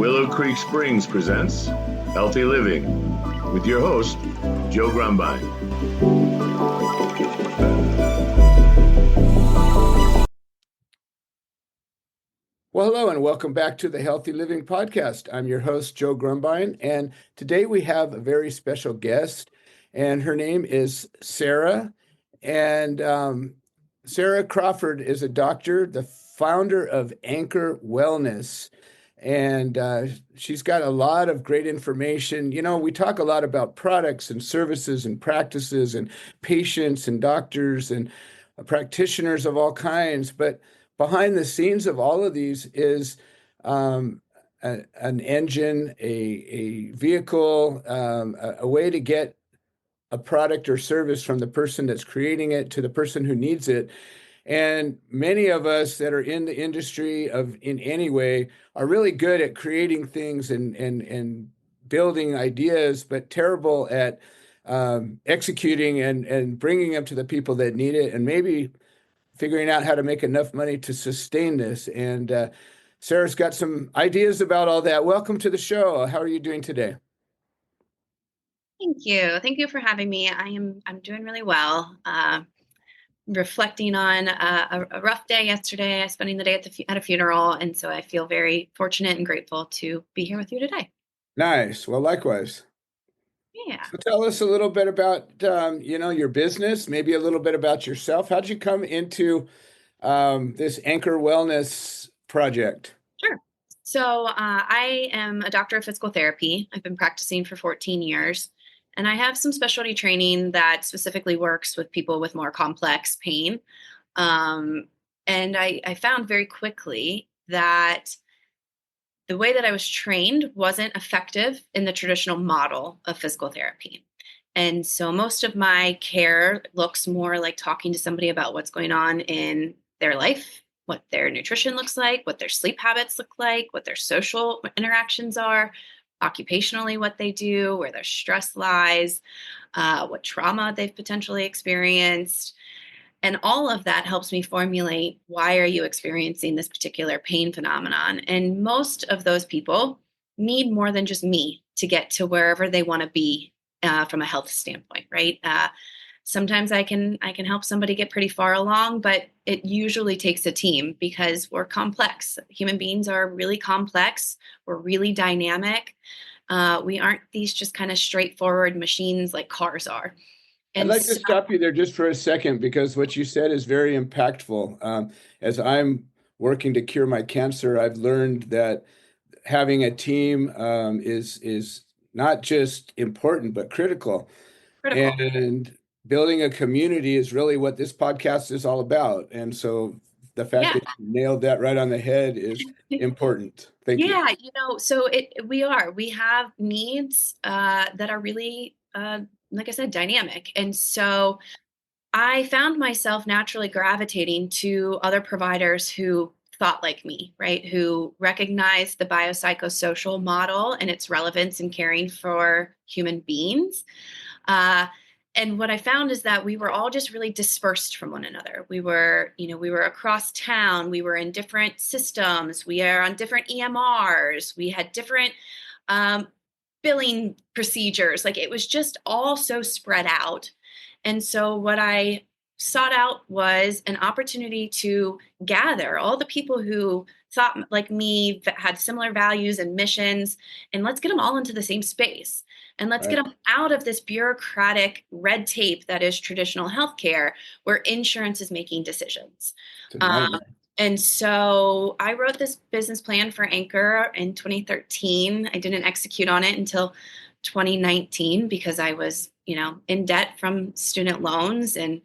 Willow Creek Springs presents Healthy Living with your host, Joe Grumbine. Well, hello and welcome back to the Healthy Living Podcast. I'm your host, Joe Grumbine, and today we have a very special guest, and her name is Sarah. And Sarah Crawford is a doctor, the founder of Anchor Wellness, and she's got a lot of great information. You know, we talk a lot about products and services and practices and patients and doctors and practitioners of all kinds, but behind the scenes of all of these is an engine, a vehicle, a way to get a product or service from the person that's creating it to the person who needs it. And many of us that are in the industry in any way are really good at creating things and building ideas, but terrible at executing and bringing them to the people that need it, and maybe figuring out how to make enough money to sustain this. And Sarah's got some ideas about all that. Welcome to the show. How are you doing today? Thank you. Thank you for having me. I'm doing really well. Reflecting on a rough day yesterday, spending the day at a funeral, and so I feel very fortunate and grateful to be here with you today. Nice. Well, likewise. Yeah. So tell us a little bit about your business, maybe a little bit about yourself. How'd you come into this Anchor Wellness project? Sure. So I am a doctor of physical therapy. I've been practicing for 14 years, and I have some specialty training that specifically works with people with more complex pain. And I found very quickly that the way that I was trained wasn't effective in the traditional model of physical therapy. And so most of my care looks more like talking to somebody about what's going on in their life, what their nutrition looks like, what their sleep habits look like, what their social interactions are, occupationally, what they do, where their stress lies, what trauma they've potentially experienced. And all of that helps me formulate, why are you experiencing this particular pain phenomenon? And most of those people need more than just me to get to wherever they want to be from a health standpoint, right? Sometimes I can help somebody get pretty far along, but it usually takes a team because we're complex. Human beings are really complex. We're really dynamic. We aren't these just kind of straightforward machines like cars are. I'd like to stop you there just for a second, because what you said is very impactful. As I'm working to cure my cancer, I've learned that having a team is not just important, but critical. And building a community is really what this podcast is all about. And so the fact that you nailed that right on the head is important. Thank you. Yeah, so we have needs that are really, like I said, dynamic. And so I found myself naturally gravitating to other providers who thought like me, right? Who recognized the biopsychosocial model and its relevance in caring for human beings. And what I found is that we were all just really dispersed from one another. We were across town. We were in different systems. We are on different EMRs. We had different billing procedures. Like, it was just all so spread out. And so what I sought out was an opportunity to gather all the people who thought like me, that had similar values and missions, and let's get them all into the same space. And let's get them out of this bureaucratic red tape that is traditional healthcare, where insurance is making decisions. And so I wrote this business plan for Anchor in 2013. I didn't execute on it until 2019 because I was, in debt from student loans and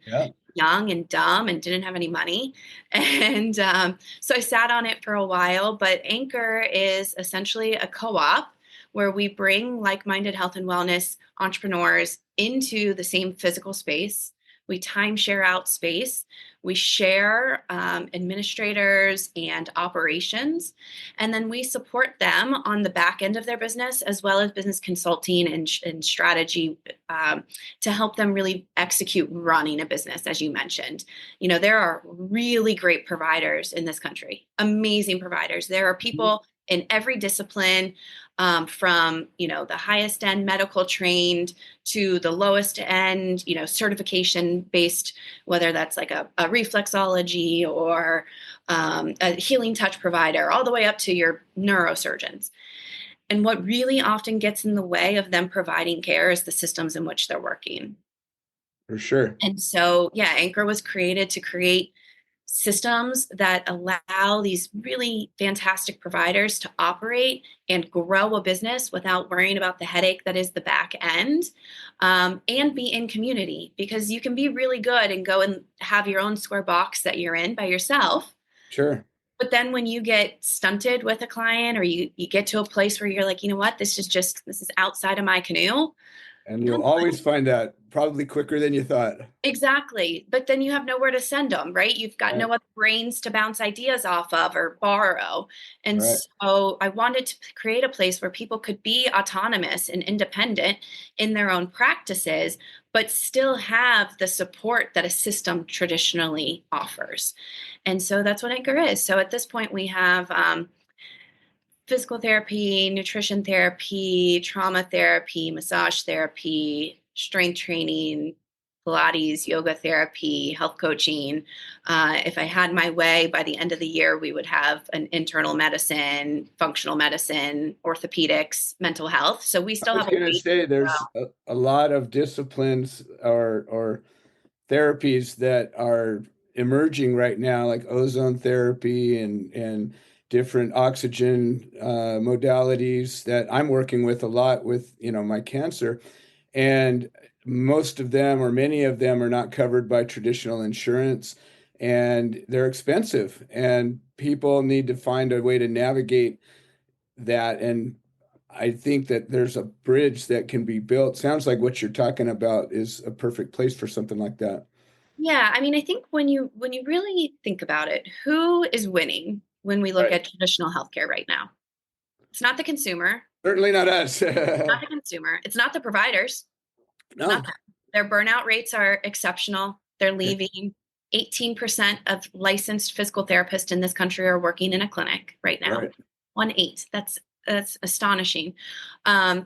young and dumb and didn't have any money. And so I sat on it for a while. But Anchor is essentially a co-op where we bring like-minded health and wellness entrepreneurs into the same physical space. We timeshare out space. We share administrators and operations, and then we support them on the back end of their business, as well as business consulting and strategy to help them really execute running a business, as you mentioned. There are really great providers in this country, amazing providers. There are people in every discipline, from, the highest end medical trained to the lowest end, certification based, whether that's like a reflexology or a healing touch provider, all the way up to your neurosurgeons. And what really often gets in the way of them providing care is the systems in which they're working. For sure. And so, yeah, Anchor was created to create systems that allow these really fantastic providers to operate and grow a business without worrying about the headache that is the back end, and be in community, because you can be really good and go and have your own square box that you're in by yourself. Sure. But then when you get stunted with a client, or you get to a place where you're like, you know what, this is outside of my canoe. And you'll always find that probably quicker than you thought. Exactly. But then you have nowhere to send them, right? You've got Right. no other brains to bounce ideas off of or borrow. And Right. so I wanted to create a place where people could be autonomous and independent in their own practices, but still have the support that a system traditionally offers. And so that's what Anchor is. So at this point, we have physical therapy, nutrition therapy, trauma therapy, massage therapy, strength training, Pilates, yoga therapy, health coaching. If I had my way, by the end of the year, we would have an internal medicine, functional medicine, orthopedics, mental health. So we still I was have a going to way say to there's a lot of disciplines or therapies that are emerging right now, like ozone therapy and different oxygen modalities that I'm working with a lot with, my cancer. And most of them, or many of them, are not covered by traditional insurance, and they're expensive, and people need to find a way to navigate that. And I think that there's a bridge that can be built. Sounds like what you're talking about is a perfect place for something like that. Yeah, I mean, I think when you really think about it, who is winning when we look Right. at traditional healthcare right now? It's not the consumer. Certainly not us. Not the consumer. It's not the providers. It's No. not them. Their burnout rates are exceptional. They're leaving. 18% of licensed physical therapists in this country are working in a clinic right now. Right. 1/8. That's astonishing.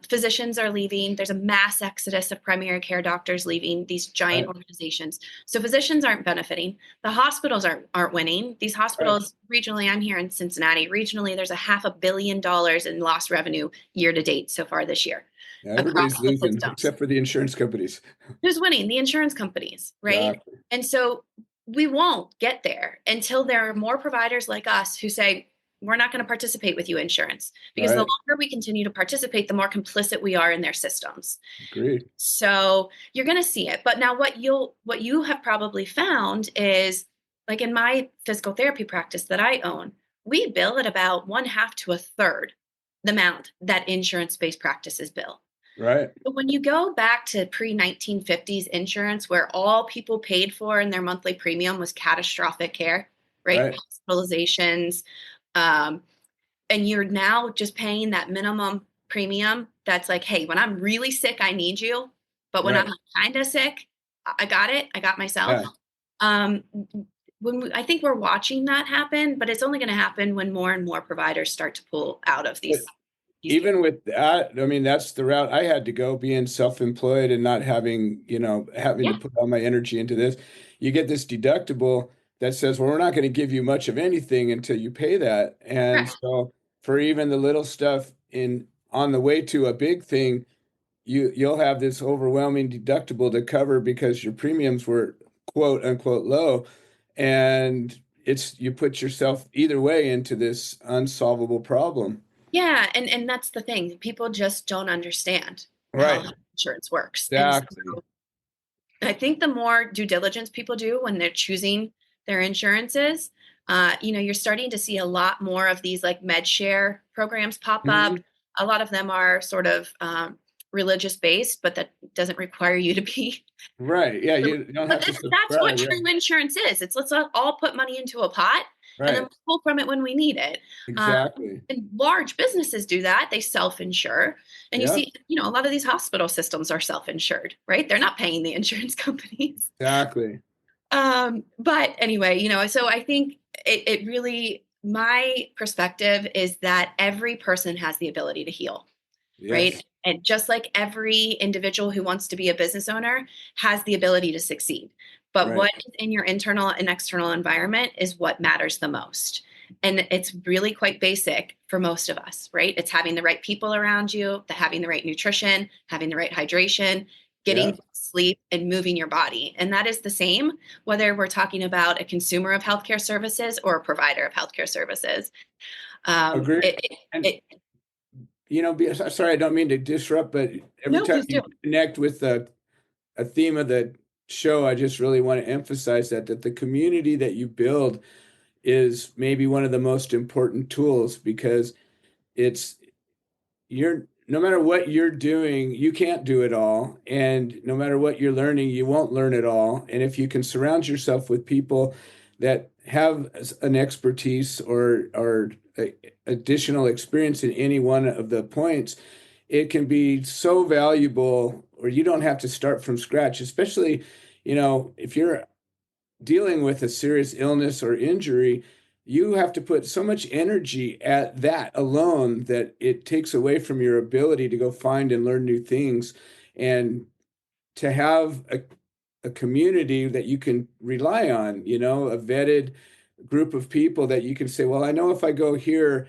Physicians are leaving. There's a mass exodus of primary care doctors leaving these giant organizations. So physicians aren't benefiting. The hospitals aren't winning. These hospitals regionally, I'm here in Cincinnati. Regionally, there's $500 million in lost revenue year to date so far this year. Yeah, everybody's Across the losing systems. except for the insurance companies. Who's winning? The insurance companies, right? Exactly. And so we won't get there until there are more providers like us who say, we're not going to participate with you, insurance, because the Right. longer we continue to participate, the more complicit we are in their systems. Agreed. So you're going to see it. But now what you have probably found is, like in my physical therapy practice that I own, we bill at about 1/2 to 1/3 the amount that insurance-based practices bill. Right. But when you go back to pre-1950s insurance, where all people paid for in their monthly premium was catastrophic care, right? Hospitalizations, and you're now just paying that minimum premium that's like, hey, when I'm really sick, I need you. But when I'm kind of sick, I got it. I got myself. I think we're watching that happen, but it's only going to happen when more and more providers start to pull out of these. Even with that, I mean, that's the route I had to go, being self-employed and not having to put all my energy into this. You get this deductible that says, well, we're not going to give you much of anything until you pay that. And so for even the little stuff on the way to a big thing, you'll have this overwhelming deductible to cover because your premiums were quote unquote low. And you put yourself either way into this unsolvable problem. Yeah, and that's the thing. People just don't understand how insurance works. Exactly. And so I think the more due diligence people do when they're choosing their insurances, you're starting to see a lot more of these like med share programs pop up. A lot of them are sort of religious based, but that doesn't require you to be right. Yeah, you don't have to subscribe. That's what true insurance is. It's let's all put money into a pot and then pull from it when we need it. Exactly. And large businesses do that. They self-insure. And you see, a lot of these hospital systems are self-insured, right? They're not paying the insurance companies. Exactly. But anyway, so I think it really my perspective is that every person has the ability to heal, Yes. right? And just like every individual who wants to be a business owner has the ability to succeed. But Right. what is in your internal and external environment is what matters the most. And it's really quite basic for most of us, right? It's having the right people around you, having the right nutrition, having the right hydration, Yeah. getting sleep, and moving your body. And that is the same whether we're talking about a consumer of healthcare services or a provider of healthcare services. Agree. It, And it, sorry, I don't mean to disrupt, but every no, time please you do. connect with a theme of the show, I just really want to emphasize that the community that you build is maybe one of the most important tools, because it's you're no matter what you're doing, you can't do it all. And no matter what you're learning, you won't learn it all. And if you can surround yourself with people that have an expertise or additional experience in any one of the points, it can be so valuable, or you don't have to start from scratch, especially, if you're dealing with a serious illness or injury. You have to put so much energy at that alone that it takes away from your ability to go find and learn new things. And to have a community that you can rely on, a vetted group of people that you can say, well, I know if I go here,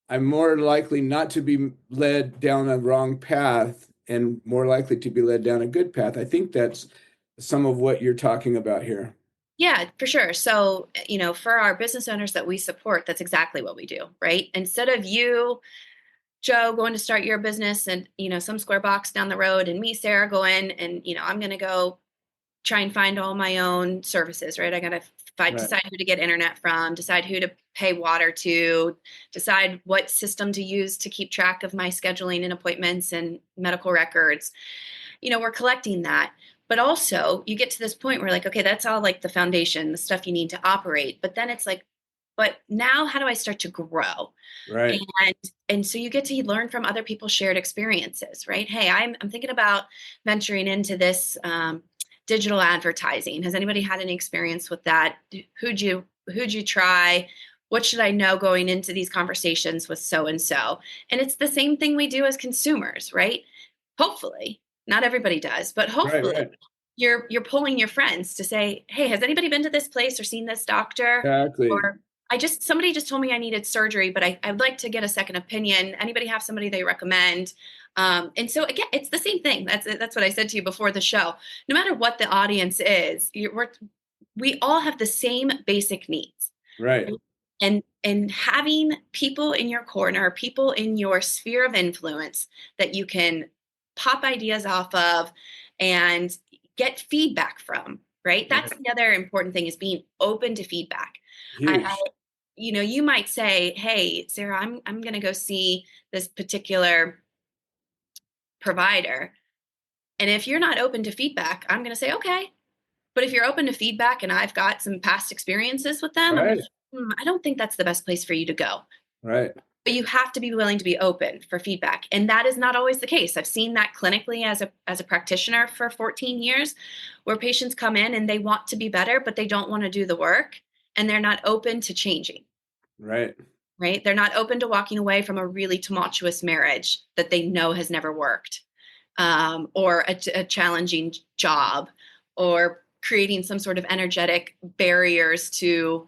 I'm more likely not to be led down a wrong path and more likely to be led down a good path. I think that's some of what you're talking about here. Yeah, for sure. So, for our business owners that we support, that's exactly what we do, right? Instead of you, Joe, going to start your business and, some square box down the road, and me, Sarah, go in and, I'm going to go try and find all my own services, right? I got to Right. decide who to get internet from, decide who to pay water to, decide what system to use to keep track of my scheduling and appointments and medical records. We're collecting that. But also you get to this point where like, okay, that's all like the foundation, the stuff you need to operate. But then it's like, but now how do I start to grow? Right. And so you get to learn from other people's shared experiences, right? Hey, I'm thinking about venturing into this digital advertising. Has anybody had any experience with that? Who'd you try? What should I know going into these conversations with so and so? And it's the same thing we do as consumers, right? Hopefully, not everybody does, but Right. hopefully Right. you're pulling your friends to say, hey, has anybody been to this place or seen this doctor? Exactly. Or somebody just told me I needed surgery, but I'd like to get a second opinion. Anybody have somebody they recommend? And so again, it's the same thing. That's what I said to you before the show. No matter what the audience is, we all have the same basic needs. Right. And having people in your corner, people in your sphere of influence that you can pop ideas off of and get feedback from, right? That's Right. the other important thing, is being open to feedback. I Huge. you might say, hey, Sarah, I'm going to go see this particular provider. And if you're not open to feedback, I'm going to say, okay. But if you're open to feedback and I've got some past experiences with them, I'm Right. like, I don't think that's the best place for you to go. Right. But you have to be willing to be open for feedback. And that is not always the case. I've seen that clinically as a practitioner for 14 years, where patients come in and they want to be better, but they don't want to do the work and they're not open to changing. Right. Right? They're not open to walking away from a really tumultuous marriage that they know has never worked, or a challenging job, or creating some sort of energetic barriers to,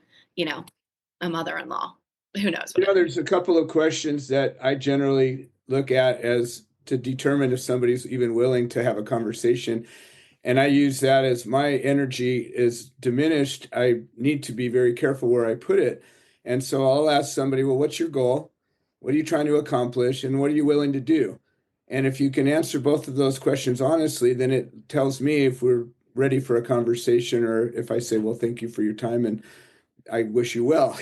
a mother-in-law. Who knows what it is. There's a couple of questions that I generally look at as to determine if somebody's even willing to have a conversation. And I use that as my energy is diminished. I need to be very careful where I put it. And so I'll ask somebody, well, what's your goal? What are you trying to accomplish? And what are you willing to do? And if you can answer both of those questions honestly, then it tells me if we're ready for a conversation, or if I say, well, thank you for your time and I wish you well,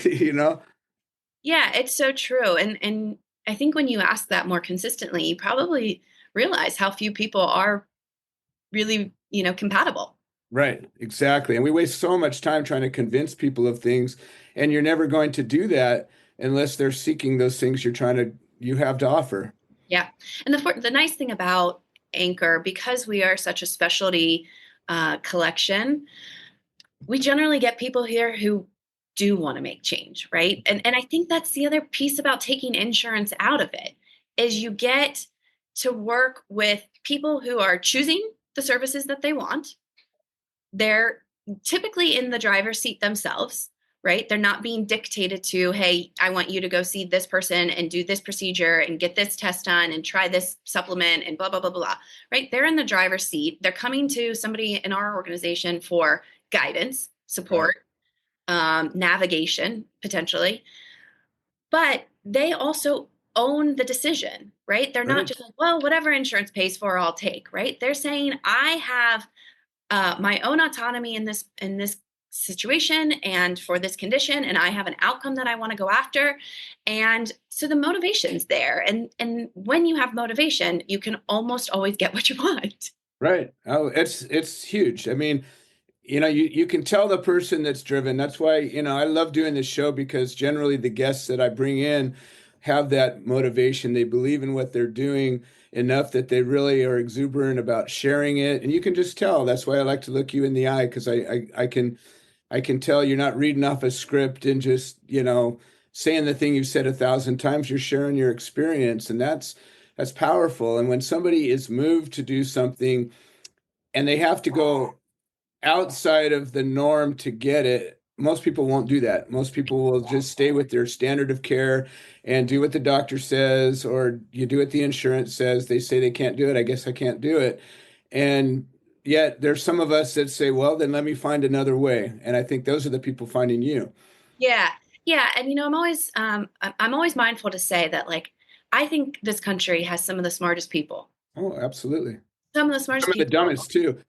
Yeah, it's so true. And I think when you ask that more consistently, you probably realize how few people are really, compatible. Right, exactly. And we waste so much time trying to convince people of things, and you're never going to do that unless they're seeking those things you have to offer. Yeah. And the nice thing about Anchor, because we are such a specialty collection, we generally get people here who do want to make change, right? And I think that's the other piece about taking insurance out of it, is you get to work with people who are choosing the services that they want. They're typically in the driver's seat themselves, right? They're not being dictated to, hey, I want you to go see this person and do this procedure and get this test done and try this supplement and blah, blah, blah, blah, right? They're in the driver's seat. They're coming to somebody in our organization for guidance, support, navigation, potentially. But they also own the decision, right? They're not just like, well, whatever insurance pays for, I'll take, right? They're saying, I have my own autonomy in this situation and for this condition, and I have an outcome that I want to go after. And so the motivation's there. And when you have motivation, you can almost always get what you want. Right. Oh, it's huge. I mean, you can tell the person that's driven. That's why, I love doing this show, because generally the guests that I bring in have that motivation. They believe in what they're doing enough that they really are exuberant about sharing it. And you can just tell. That's why I like to look you in the eye, because I can tell you're not reading off a script and just, saying the thing you've said 1,000 times. You're sharing your experience, and that's powerful. And when somebody is moved to do something and they have to go outside of the norm to get it, most people won't do that. Most people will just stay with their standard of care and do what the doctor says, or you do what the insurance says. They say they can't do it. I guess I can't do it. And yet there's some of us that say, well, then let me find another way. And I think those are the people finding you. Yeah. Yeah. And, I'm always mindful to say that, like, I think this country has some of the smartest people. Oh, absolutely. Some of the smartest Some of the people. dumbest too.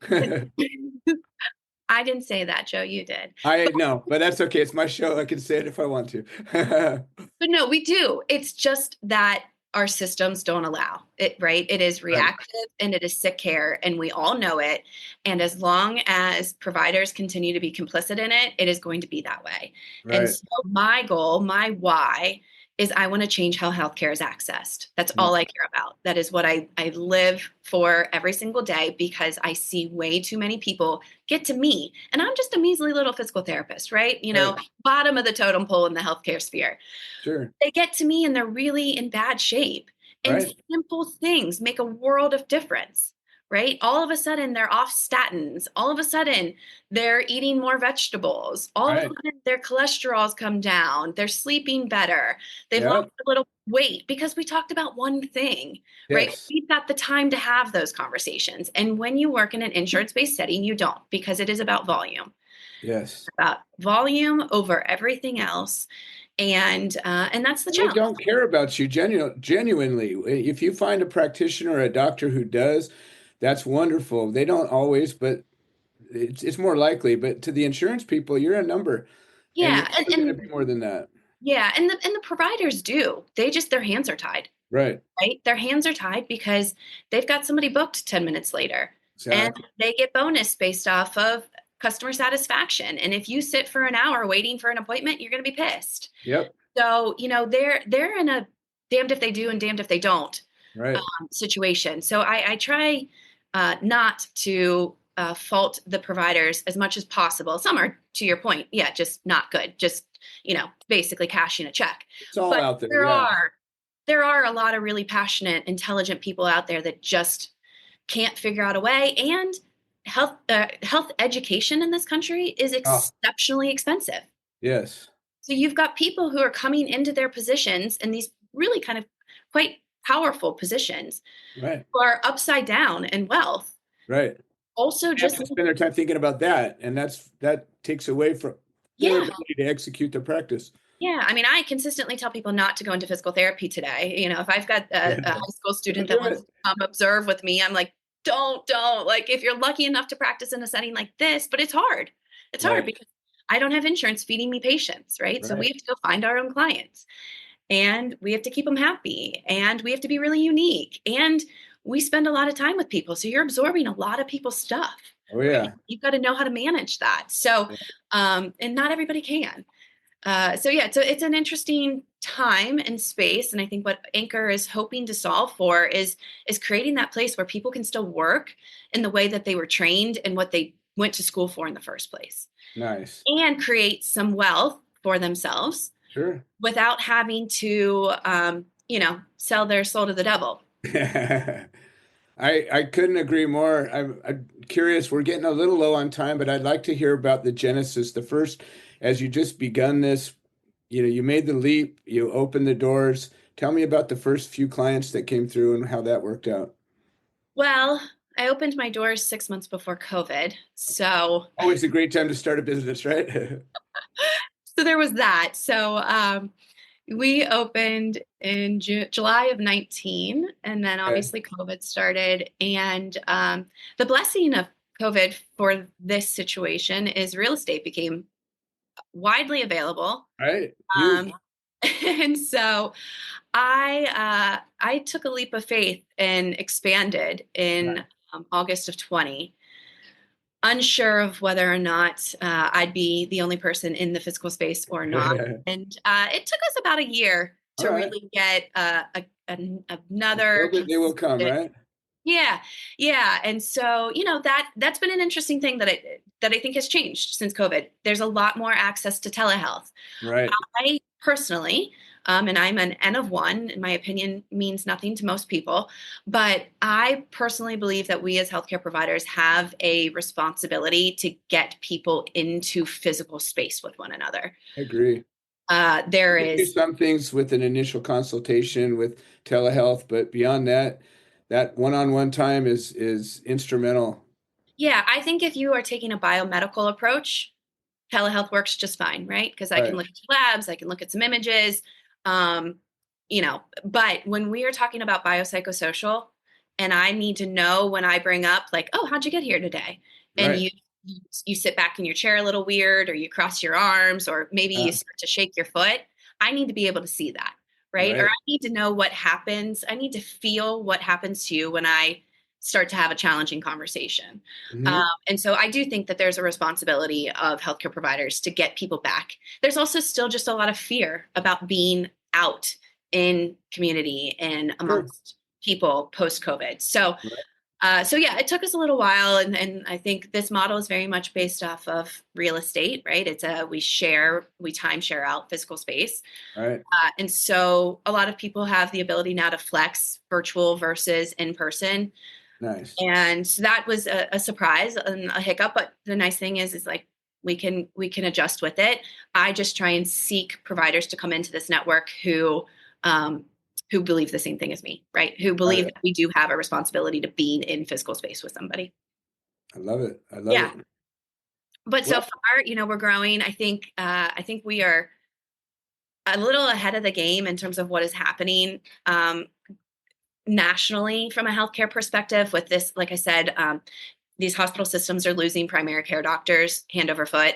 I didn't say that, Joe. You did. I know, but that's okay. It's my show. I can say it if I want to. But no, we do. It's just that our systems don't allow it, right? It is reactive and it is sick care, and we all know it. And as long as providers continue to be complicit in it, it is going to be that way. Right. And so my goal, my why, is I want to change how healthcare is accessed. That's all I care about. That is what I live for every single day, because I see way too many people get to me. And I'm just a measly little physical therapist, right? Bottom of the totem pole in the healthcare sphere. Sure. They get to me and they're really in bad shape. And simple things make a world of difference. Right? All of a sudden they're off statins. All of a sudden they're eating more vegetables. All of a sudden their cholesterol's come down. They're sleeping better. They've lost a little weight because we talked about one thing, right? We've got the time to have those conversations. And when you work in an insurance-based setting, you don't, because it is about volume. Yes. It's about volume over everything else. And that's the challenge. They don't care about you genuinely. If you find a practitioner or a doctor who does, that's wonderful. They don't always, but it's more likely. But to the insurance people, you're a number. Yeah, and it's going to be more than that. Yeah, and the providers do. Their hands are tied. Right. Their hands are tied because they've got somebody booked 10 minutes later, and they get bonus based off of customer satisfaction. And if you sit for an hour waiting for an appointment, you're going to be pissed. Yep. So they're in a damned if they do and damned if they don't situation. So I try not to fault the providers as much as possible. Some are, to your point, just not good. Just, basically cashing a check. It's all out there. There are a lot of really passionate, intelligent people out there that just can't figure out a way. And health education in this country is exceptionally expensive. Yes. So you've got people who are coming into their positions in these really kind of quite powerful positions, who are upside down in wealth. Right. Also, just to spend their time thinking about that, and that takes away from their ability to execute their practice. Yeah, I mean, I consistently tell people not to go into physical therapy today. If I've got a high school student that wants to come observe with me, I'm like, don't. Like, if you're lucky enough to practice in a setting like this, but it's hard. It's hard because I don't have insurance feeding me patients, right? So we have to go find our own clients. And we have to keep them happy, and we have to be really unique, and we spend a lot of time with people. So you're absorbing a lot of people's stuff. Oh yeah. Right? You've got to know how to manage that. So, and not everybody can. So it's an interesting time and space. And I think what Anchor is hoping to solve for is creating that place where people can still work in the way that they were trained and what they went to school for in the first place. Nice. And create some wealth for themselves Sure. without having to, sell their soul to the devil. I couldn't agree more. I'm curious. We're getting a little low on time, but I'd like to hear about the genesis. The first, as you just begun this, you made the leap, you opened the doors. Tell me about the first few clients that came through and how that worked out. Well, I opened my doors 6 months before COVID. Always a great time to start a business, right? So there was that. So we opened in July of 19, and then Okay. obviously COVID started. And the blessing of COVID for this situation is real estate became widely available. Right. Um, Huge. and so I took a leap of faith and expanded in August of 20, unsure of whether or not I'd be the only person in the physical space or not. And it took us about a year All to right. really get another Build it, they will come, consistent. right? Yeah, yeah. And so, that's been an interesting thing that I think has changed since COVID. There's a lot more access to telehealth. Right. I personally, and I'm an N of one, in my opinion, means nothing to most people, but I personally believe that we as healthcare providers have a responsibility to get people into physical space with one another. I agree. There You can do is, some things with an initial consultation with telehealth, but beyond that, that one-on-one time is instrumental. yeah, I think if you are taking a biomedical approach, telehealth works just fine, right? Because I can Right. look at your labs, I can look at some images, um, but when we are talking about biopsychosocial, and I need to know when I bring up like, oh, how'd you get here today? And Right. you sit back in your chair a little weird, or you cross your arms, or maybe you Uh, start to shake your foot. I need to be able to see that, right? Or right. I need to know what happens. I need to feel what happens to you when I start to have a challenging conversation. Hmm. And so I do think that there's a responsibility of healthcare providers to get people back. There's also still just a lot of fear about being out in community and Sure. amongst people post COVID. So, Right. so yeah, it took us a little while, and I think this model is very much based off of real estate, right? It's we time share out physical space, Right. and so a lot of people have the ability now to flex virtual versus in person, Nice. and that was a surprise and a hiccup. But the nice thing is like we can adjust with it. I just try and seek providers to come into this network um, who believe the same thing as me, right? Who Got believe it. that we do have a responsibility to be in physical space with somebody. I love it. I love Yeah, it. but so Well, far, we're growing. I think we are a little ahead of the game in terms of what is happening. Nationally from a healthcare perspective with this, like I said, these hospital systems are losing primary care doctors hand over foot.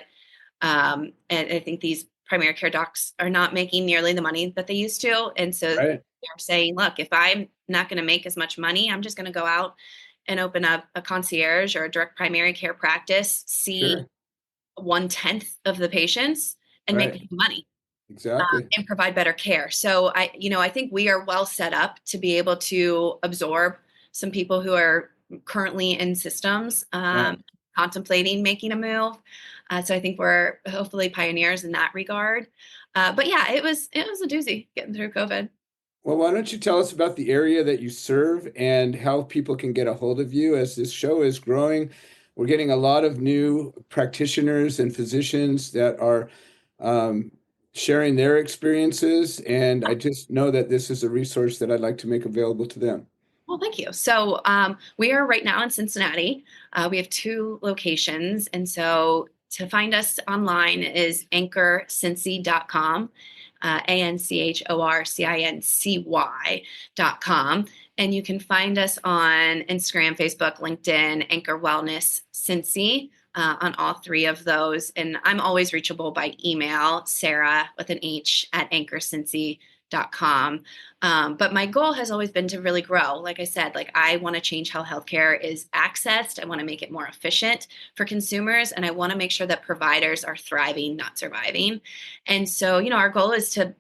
And I think these primary care docs are not making nearly the money that they used to. And so right. they're saying, look, if I'm not going to make as much money, I'm just going to go out and open up a concierge or a direct primary care practice, see Sure. 1/10 of the patients and make Right. money, Exactly. and provide better care. So I think we are well set up to be able to absorb some people who are currently in systems, Right. contemplating making a move. So I think we're hopefully pioneers in that regard. But yeah, it was a doozy getting through COVID. Well, why don't you tell us about the area that you serve and how people can get a hold of you as this show is growing? We're getting a lot of new practitioners and physicians that are um, sharing their experiences, and I just know that this is a resource that I'd like to make available to them. Well, thank you. So we are right now in Cincinnati. We have 2 locations. And so to find us online is anchorcincy.com, ANCHORCINCY.com. And you can find us on Instagram, Facebook, LinkedIn, Anchor Wellness Cincy. On all 3 of those. And I'm always reachable by email, Sarah with an H at anchorcincy.com. But my goal has always been to really grow. Like I said, like I want to change how healthcare is accessed. I want to make it more efficient for consumers, and I want to make sure that providers are thriving, not surviving. And so, our goal is to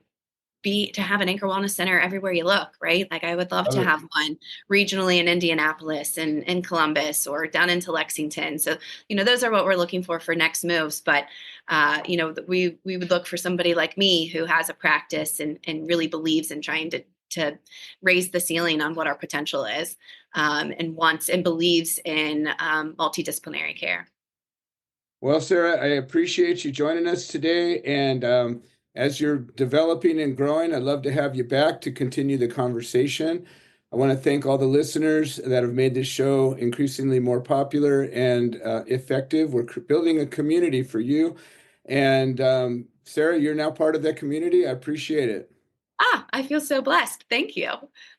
to have an anchor wellness center everywhere you look, right? Like I would love to have one regionally in Indianapolis and in Columbus or down into Lexington. So, those are what we're looking for next moves. But, we would look for somebody like me who has a practice and really believes in trying to raise the ceiling on what our potential is, and wants and believes in multidisciplinary care. Well, Sarah, I appreciate you joining us today. And as you're developing and growing, I'd love to have you back to continue the conversation. I want to thank all the listeners that have made this show increasingly more popular and effective. We're building a community for you. And Sarah, you're now part of that community. I appreciate it. I feel so blessed. Thank you.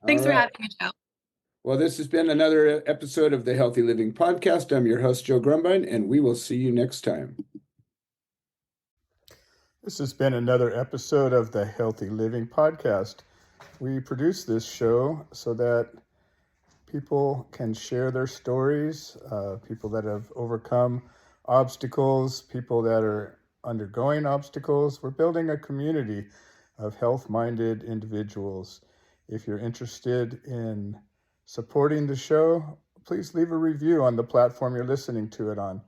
Thanks for having me, Joe. Well, this has been another episode of the Healthy Living Podcast. I'm your host, Joe Grumbine, and we will see you next time. This has been another episode of the Healthy Living Podcast. We produce this show so that people can share their stories, people that have overcome obstacles, people that are undergoing obstacles. We're building a community of health-minded individuals. If you're interested in supporting the show, please leave a review on the platform you're listening to it on.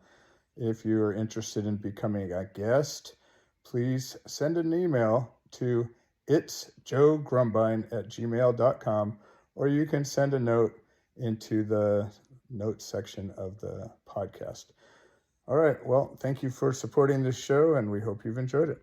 If you're interested in becoming a guest, please send an email to itsjoegrumbine@gmail.com, or you can send a note into the notes section of the podcast. All right, well, thank you for supporting this show, and we hope you've enjoyed it.